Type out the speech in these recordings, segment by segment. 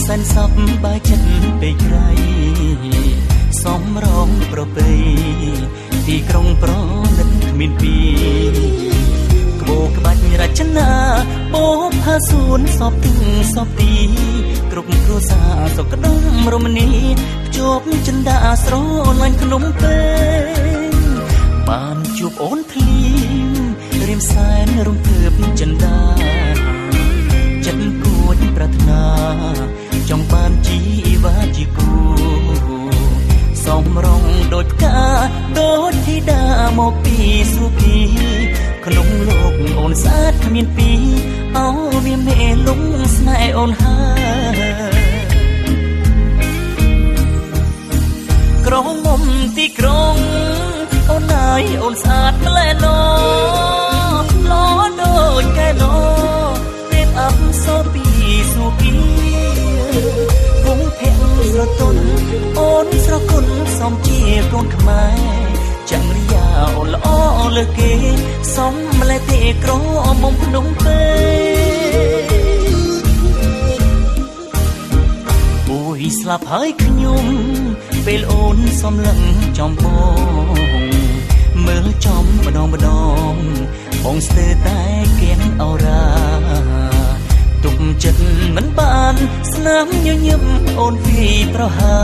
សែនសប្បាយចិត្តពេកក្រៃសំរងប្រពៃទីក្រុងប្រណិតគ្មានពីក្បូរក្បាច់រចនាបូផាសួនសពទឹងសពទីគ្រប់គ្រួសារសុខដុមរមនីភ្ជាប់ចិន្តាស្រលាញ់ក្នុងពេលបានជួបអូនភ្លៀងរៀមសែនរំភើបចិន្តាចិត្តគួចប្រាថ្នាចង់បានជីវ៉ាជីគូសំរងដូចផ្កាដូចធីតាមកពីសុភីក្នុងលោកអូនស្អាតគ្មានពីរអោវាមេលងស្នេហ៍អូនហើយក្រុងមុំទីក្រុងអូនណាយអូនស្អាតម្លែណោឡោដូចកែណោទេពអប្សរពីសុភីវងភ័ក្រស្រទន់អូនស្រគុណសំជាកូនខ្មែរចង្រិយាអូនល្អលើគេសំម្លេះទេក្រមុំភ្នំពេញអូយស្លាប់ហើយខ្ញុំពេលអូនសំឡឹងចំបងមើលចំម្ដងបងស្ទើរតែគៀងអរ៉ាទុកចិត្តមិនបានស្នាមញញឹមអូនវីប្រហា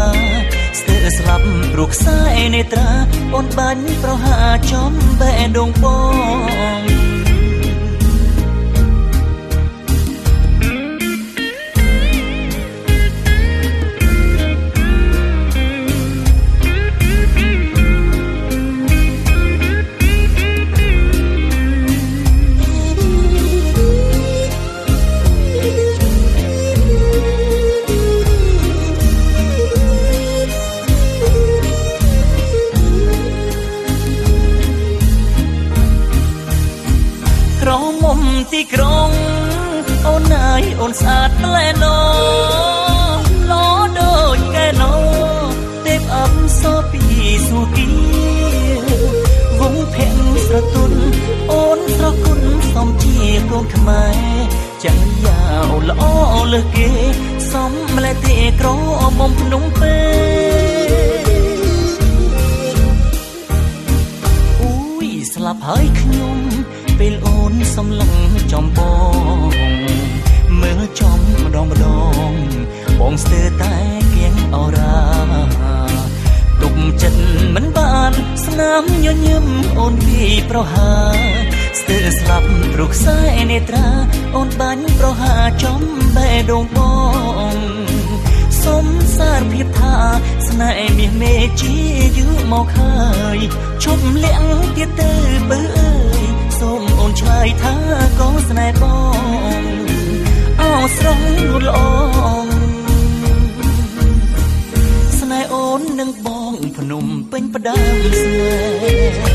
ស្ទើរស្លាប់ព្រោះខ្សែនេត្រាអូនបាញ់ប្រហាចំបេះដូងបងទីក្រុងអូនណាយអូនស្អាតម្លែណោឡោដូចកែណោទេពអប្សរពីសុគីវងភ័ក្រស្រទន់អូនស្រគុណសំជាកូនខ្មែរចង្រិយាអូនល្អលើសគេសំម្លេះទេក្រមុំភ្នំពេញអូយស្លាប់ហើយខ្ញុំពេលអូនសំឡឹងចំបងមើលចំម្ដងបងស្ទើរតែគៀងអរ៉ាទុកចិត្តមិនបានស្នាមញញឹមអូនវីប្រហាស្ទើរស្លាប់ព្រោះខ្សែនេត្រាអូនបាញ់ប្រហាចំបេះដូងបងសុំសារភាពថាស្នេហ៍មាសមេជាយូរមកហើយឈប់លាក់ទៀតទៅបើអើយសូមអូនឆ្លើយថាក៏ស្នេហ៍បងអោស្រងនួនល្អស្នេហ៍អូននឹងបងភ្នំពេញផ្ដាំស្នេហ៍